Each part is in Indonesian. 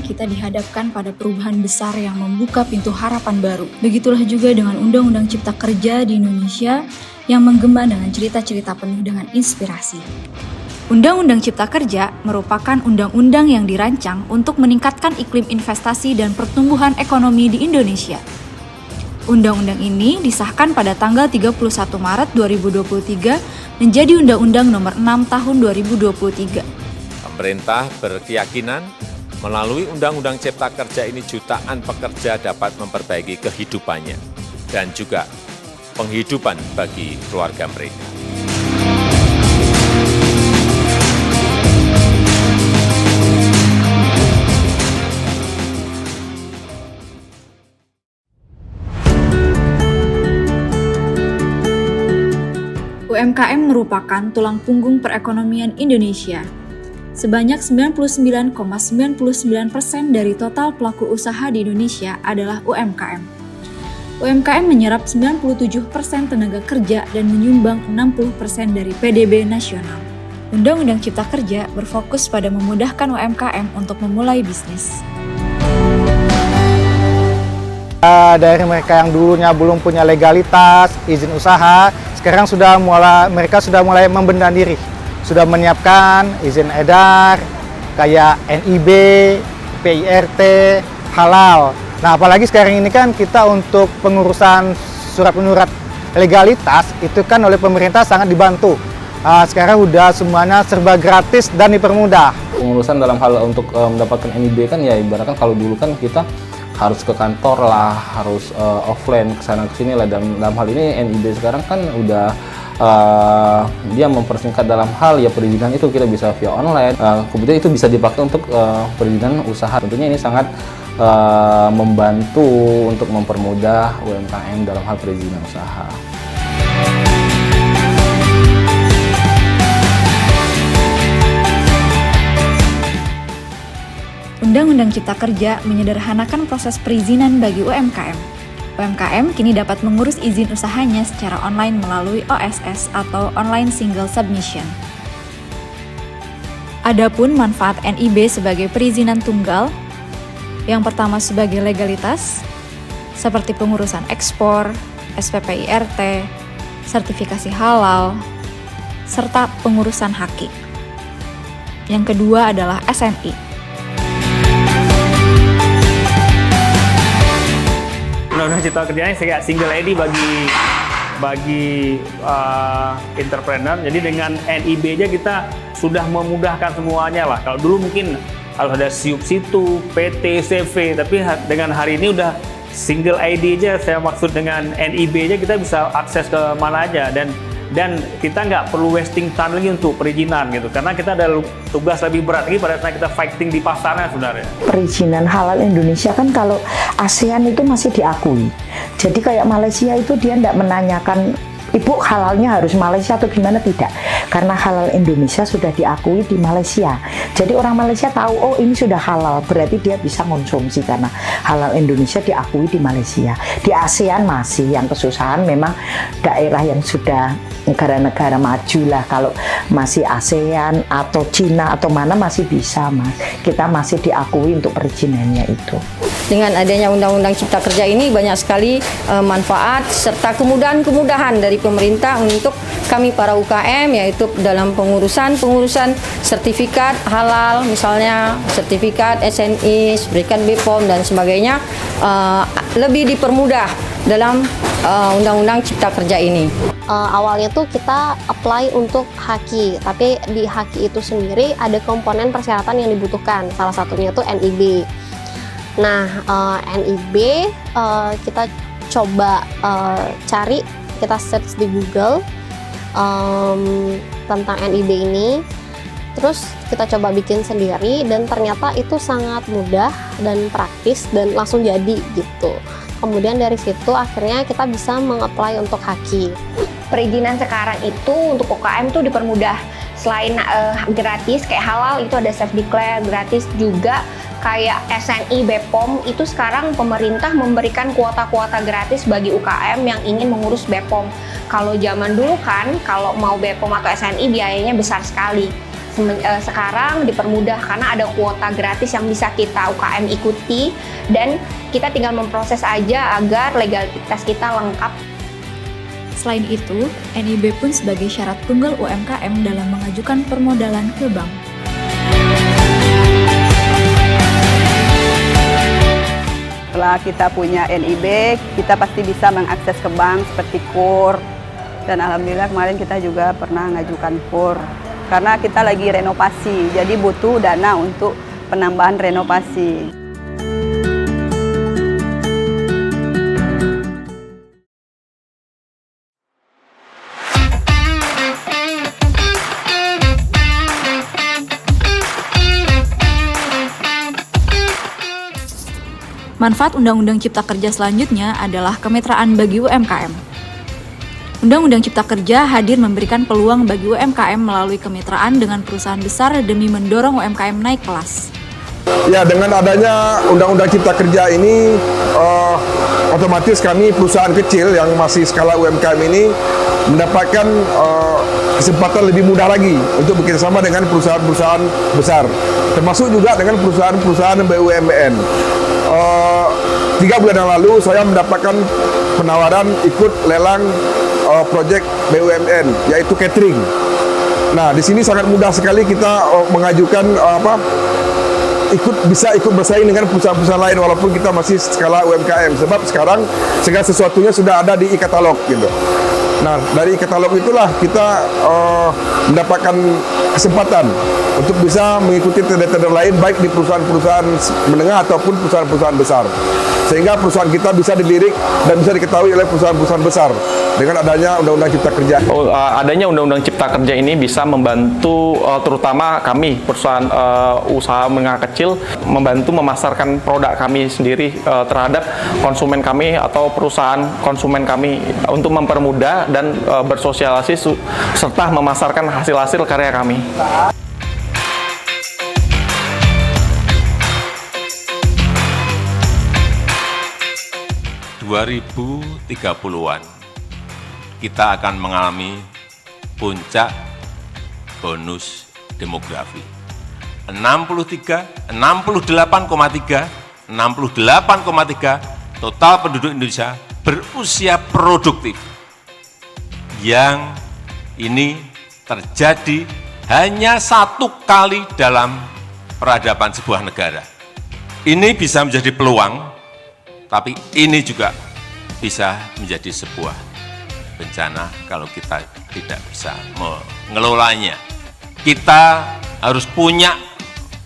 kita dihadapkan pada perubahan besar yang membuka pintu harapan baru. Begitulah juga dengan Undang-Undang Cipta Kerja di Indonesia yang menggema dengan cerita-cerita penuh dengan inspirasi. Undang-Undang Cipta Kerja merupakan undang-undang yang dirancang untuk meningkatkan iklim investasi dan pertumbuhan ekonomi di Indonesia. Undang-undang ini disahkan pada tanggal 31 Maret 2023 menjadi Undang-Undang Nomor 6 Tahun 2023. Pemerintah berkeyakinan melalui Undang-Undang Cipta Kerja ini jutaan pekerja dapat memperbaiki kehidupannya dan juga penghidupan bagi keluarga mereka. UMKM merupakan tulang punggung perekonomian Indonesia. Sebanyak 99,99% dari total pelaku usaha di Indonesia adalah UMKM. UMKM menyerap 97% tenaga kerja dan menyumbang 60% dari PDB nasional. Undang-Undang Cipta Kerja berfokus pada memudahkan UMKM untuk memulai bisnis. Dari mereka yang dulunya belum punya legalitas, izin usaha, sekarang mereka sudah mulai membenah diri. Sudah menyiapkan izin edar, kayak NIB, PIRT, halal. Nah, apalagi sekarang ini kan kita untuk pengurusan surat menyurat legalitas, itu kan oleh pemerintah sangat dibantu. Sekarang udah semuanya serba gratis dan dipermudah. Pengurusan dalam hal untuk mendapatkan NIB kan ya ibaratkan kalau dulu kan kita harus ke kantor lah, harus offline kesana kesini lah. Dalam hal ini NIB sekarang kan udah dia mempersingkat dalam hal ya perizinan itu kita bisa via online, kemudian itu bisa dipakai untuk perizinan usaha. Tentunya ini sangat membantu untuk mempermudah UMKM dalam hal perizinan usaha. Undang-Undang Cipta Kerja menyederhanakan proses perizinan bagi UMKM. UMKM kini dapat mengurus izin usahanya secara online melalui OSS atau Online Single Submission. Adapun manfaat NIB sebagai perizinan tunggal, yang pertama sebagai legalitas, seperti pengurusan ekspor, SPPIRT, sertifikasi halal, serta pengurusan HAKI. Yang kedua adalah SNI. Undang-Undang Cipta Kerja ini kayak single ID bagi entrepreneur. Jadi dengan NIB aja kita sudah memudahkan semuanya lah. Kalau dulu mungkin harus ada siup situ, PT, CV, tapi dengan hari ini udah single ID aja. Saya maksud dengan NIB aja kita bisa akses ke mana aja dan kita nggak perlu wasting time lagi untuk perizinan gitu, karena kita ada tugas lebih berat lagi pada saat kita fighting di pasarnya sebenarnya. Perizinan halal Indonesia kan kalau ASEAN itu masih diakui, jadi kayak Malaysia itu dia nggak menanyakan ibu halalnya harus Malaysia atau gimana, tidak, karena halal Indonesia sudah diakui di Malaysia. Jadi orang Malaysia tahu oh ini sudah halal, berarti dia bisa konsumsi karena halal Indonesia diakui di Malaysia. Di ASEAN masih yang kesusahan memang daerah yang sudah negara-negara maju lah. Kalau masih ASEAN atau Cina atau mana masih bisa mas, kita masih diakui untuk perizinannya itu. Dengan adanya Undang-Undang Cipta Kerja ini banyak sekali manfaat serta kemudahan-kemudahan dari pemerintah untuk kami para UKM, yaitu dalam pengurusan sertifikat halal, misalnya sertifikat SNI, sertifikat BPOM dan sebagainya, lebih dipermudah dalam Undang-Undang Cipta Kerja ini. Awalnya tuh kita apply untuk HAKI, tapi di HAKI itu sendiri ada komponen persyaratan yang dibutuhkan, salah satunya tuh NIB. Nah, NIB kita coba cari, kita search di Google tentang NIB ini, terus kita coba bikin sendiri dan ternyata itu sangat mudah dan praktis dan langsung jadi gitu. Kemudian dari situ akhirnya kita bisa meng-apply untuk HAKI. Perizinan sekarang itu untuk UKM tuh dipermudah. Selain gratis kayak halal itu ada self declare gratis, juga kayak SNI, BPOM itu sekarang pemerintah memberikan kuota-kuota gratis bagi UKM yang ingin mengurus BPOM. Kalau zaman dulu kan kalau mau BPOM atau SNI biayanya besar sekali. sekarang dipermudah karena ada kuota gratis yang bisa kita UKM ikuti dan kita tinggal memproses aja agar legalitas kita lengkap. Selain itu, NIB pun sebagai syarat tunggal UMKM dalam mengajukan permodalan ke bank. Setelah kita punya NIB, kita pasti bisa mengakses ke bank seperti KUR. Dan alhamdulillah kemarin kita juga pernah mengajukan KUR. Karena kita lagi renovasi, jadi butuh dana untuk penambahan renovasi. Manfaat Undang-Undang Cipta Kerja selanjutnya adalah kemitraan bagi UMKM. Undang-Undang Cipta Kerja hadir memberikan peluang bagi UMKM melalui kemitraan dengan perusahaan besar demi mendorong UMKM naik kelas. Ya, dengan adanya Undang-Undang Cipta Kerja ini, otomatis kami perusahaan kecil yang masih skala UMKM ini mendapatkan kesempatan lebih mudah lagi untuk bekerjasama dengan perusahaan-perusahaan besar, termasuk juga dengan perusahaan-perusahaan BUMN. 3 bulan yang lalu saya mendapatkan penawaran ikut lelang proyek BUMN, yaitu catering. Nah, di sini sangat mudah sekali kita mengajukan bisa ikut bersaing dengan perusahaan-perusahaan lain walaupun kita masih skala UMKM, sebab sekarang segala sesuatunya sudah ada di e-katalog gitu. Nah, dari e-katalog itulah kita mendapatkan kesempatan untuk bisa mengikuti tender-tender lain baik di perusahaan-perusahaan menengah ataupun perusahaan-perusahaan besar. Sehingga perusahaan kita bisa dilirik dan bisa diketahui oleh perusahaan-perusahaan besar dengan adanya Undang-Undang Cipta Kerja. Adanya Undang-Undang Cipta Kerja ini bisa membantu terutama kami perusahaan usaha menengah kecil membantu memasarkan produk kami sendiri terhadap konsumen kami atau perusahaan konsumen kami untuk mempermudah dan bersosialisasi serta memasarkan hasil-hasil karya kami. 2030-an kita akan mengalami puncak bonus demografi. 68,3 total penduduk Indonesia berusia produktif. Yang ini terjadi hanya 1 kali dalam peradaban sebuah negara. Ini bisa menjadi peluang, tapi ini juga bisa menjadi sebuah bencana kalau kita tidak bisa mengelolanya. Kita harus punya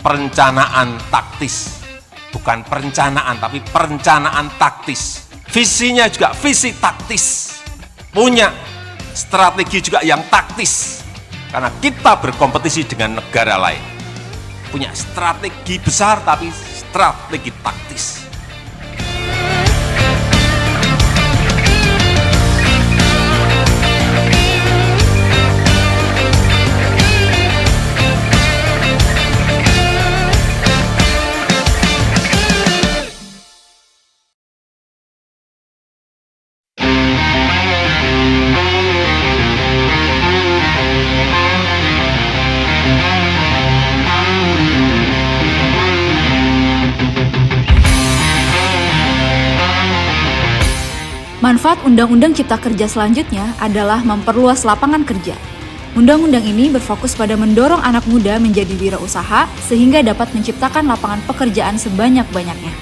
perencanaan taktis, bukan perencanaan tapi perencanaan taktis. Visinya juga visi taktis, punya strategi juga yang taktis, karena kita berkompetisi dengan negara lain. Punya strategi besar tapi strategi taktis. Manfaat Undang-Undang Cipta Kerja selanjutnya adalah memperluas lapangan kerja. Undang-undang ini berfokus pada mendorong anak muda menjadi wirausaha sehingga dapat menciptakan lapangan pekerjaan sebanyak-banyaknya.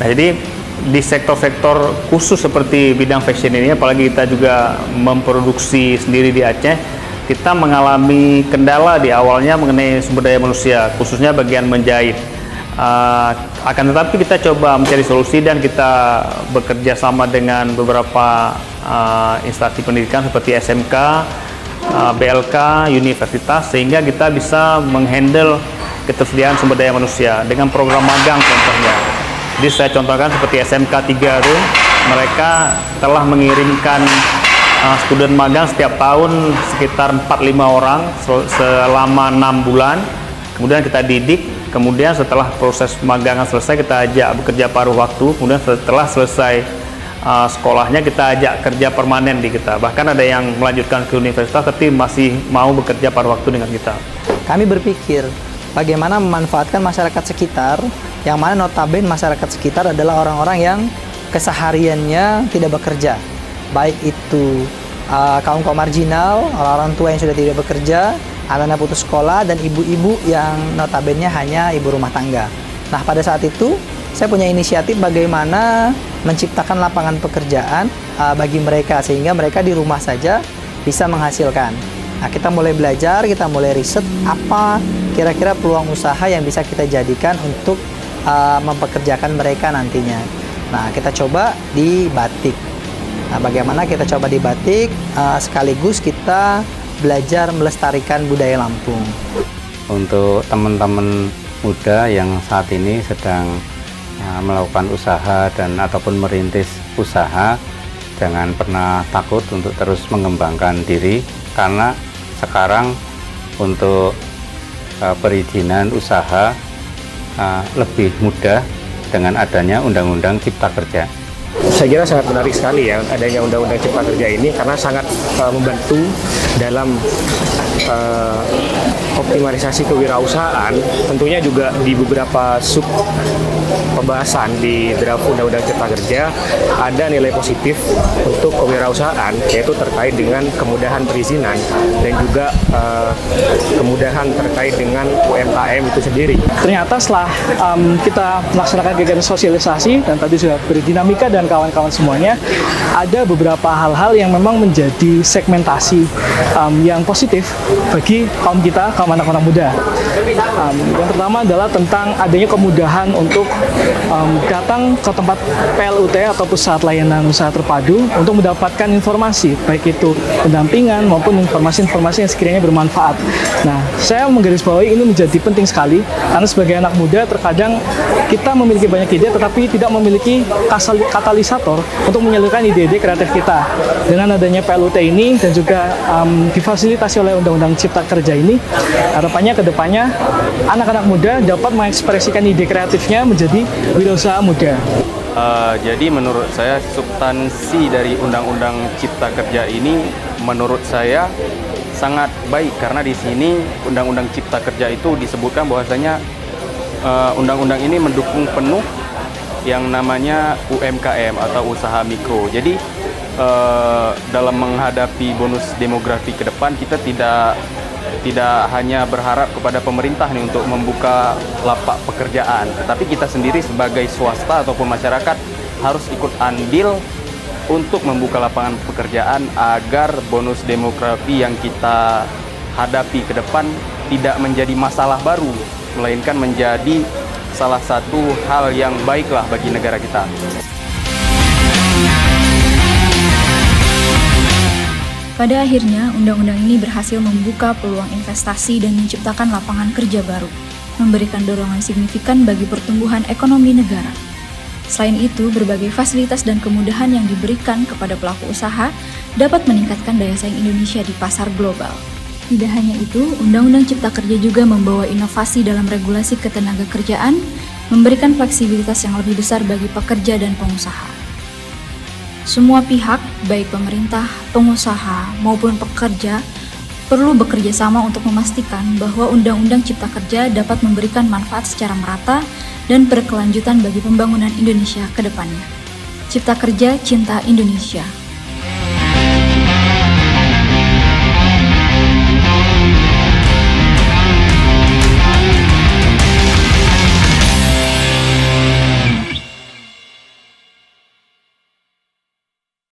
Nah, jadi di sektor-sektor khusus seperti bidang fashion ini, apalagi kita juga memproduksi sendiri di Aceh, kita mengalami kendala di awalnya mengenai sumber daya manusia, khususnya bagian menjahit. Akan tetapi kita coba mencari solusi dan kita bekerja sama dengan beberapa instansi pendidikan seperti SMK, BLK, universitas, sehingga kita bisa menghandle ketersediaan sumber daya manusia dengan program magang contohnya. Jadi saya contohkan seperti SMK 3 itu, mereka telah mengirimkan student magang setiap tahun sekitar 4-5 orang selama 6 bulan. Kemudian kita didik, kemudian setelah proses magangan selesai kita ajak bekerja paruh waktu. Kemudian setelah selesai sekolahnya kita ajak kerja permanen di kita. Bahkan ada yang melanjutkan ke universitas tapi masih mau bekerja pada waktu dengan kita. Kami berpikir bagaimana memanfaatkan masyarakat sekitar, yang mana notabene masyarakat sekitar adalah orang-orang yang kesehariannya tidak bekerja. Baik itu kaum-kaum marginal, orang-orang tua yang sudah tidak bekerja, anak-anak putus sekolah, dan ibu-ibu yang notabene hanya ibu rumah tangga. Nah, pada saat itu saya punya inisiatif bagaimana menciptakan lapangan pekerjaan bagi mereka, sehingga mereka di rumah saja bisa menghasilkan. Nah, kita mulai belajar, kita mulai riset apa kira-kira peluang usaha yang bisa kita jadikan untuk mempekerjakan mereka nantinya. Nah, kita coba di batik. Nah, bagaimana kita coba di batik, sekaligus kita belajar melestarikan budaya Lampung. Untuk teman-teman muda yang saat ini sedang melakukan usaha dan ataupun merintis usaha, jangan pernah takut untuk terus mengembangkan diri, karena sekarang untuk perizinan usaha lebih mudah dengan adanya Undang-Undang Cipta Kerja. Saya kira sangat menarik sekali ya adanya Undang-Undang Cipta Kerja ini, karena sangat membantu dalam optimalisasi kewirausahaan. Tentunya juga di beberapa sub pembahasan di draft Undang-Undang Cipta Kerja ada nilai positif untuk kewirausahaan, yaitu terkait dengan kemudahan perizinan dan juga kemudahan terkait dengan UMKM itu sendiri. Ternyata setelah kita melaksanakan kegiatan sosialisasi dan tadi sudah berdinamika dan kawan-kawan semuanya, ada beberapa hal-hal yang memang menjadi segmentasi yang positif bagi kaum kita, kaum anak-anak muda. Yang pertama adalah tentang adanya kemudahan untuk datang ke tempat PLUT atau Pusat Layanan Usaha Terpadu untuk mendapatkan informasi, baik itu pendampingan maupun informasi-informasi yang sekiranya bermanfaat. Nah, saya menggarisbawahi ini menjadi penting sekali, karena sebagai anak muda terkadang kita memiliki banyak ide tetapi tidak memiliki katalisator untuk menyalurkan ide-ide kreatif kita. Dengan adanya PLUT ini dan juga difasilitasi oleh Undang-Undang Cipta Kerja ini, harapannya ke depannya anak-anak muda dapat mengekspresikan ide kreatifnya menjadi wirausaha muda. Jadi menurut saya substansi dari Undang-Undang Cipta Kerja ini menurut saya sangat baik, karena di sini Undang-Undang Cipta Kerja itu disebutkan bahwasanya undang-undang ini mendukung penuh yang namanya UMKM atau usaha mikro. Jadi dalam menghadapi bonus demografi ke depan, kita tidak hanya berharap kepada pemerintah nih untuk membuka lapak pekerjaan, tetapi kita sendiri sebagai swasta ataupun masyarakat harus ikut andil untuk membuka lapangan pekerjaan agar bonus demografi yang kita hadapi ke depan tidak menjadi masalah baru, melainkan menjadi salah satu hal yang baiklah bagi negara kita. Pada akhirnya, undang-undang ini berhasil membuka peluang investasi dan menciptakan lapangan kerja baru, memberikan dorongan signifikan bagi pertumbuhan ekonomi negara. Selain itu, berbagai fasilitas dan kemudahan yang diberikan kepada pelaku usaha dapat meningkatkan daya saing Indonesia di pasar global. Tidak hanya itu, Undang-Undang Cipta Kerja juga membawa inovasi dalam regulasi ketenagakerjaan, memberikan fleksibilitas yang lebih besar bagi pekerja dan pengusaha. Semua pihak, baik pemerintah, pengusaha, maupun pekerja, perlu bekerja sama untuk memastikan bahwa Undang-Undang Cipta Kerja dapat memberikan manfaat secara merata dan berkelanjutan bagi pembangunan Indonesia ke depannya. Cipta Kerja, Cinta Indonesia.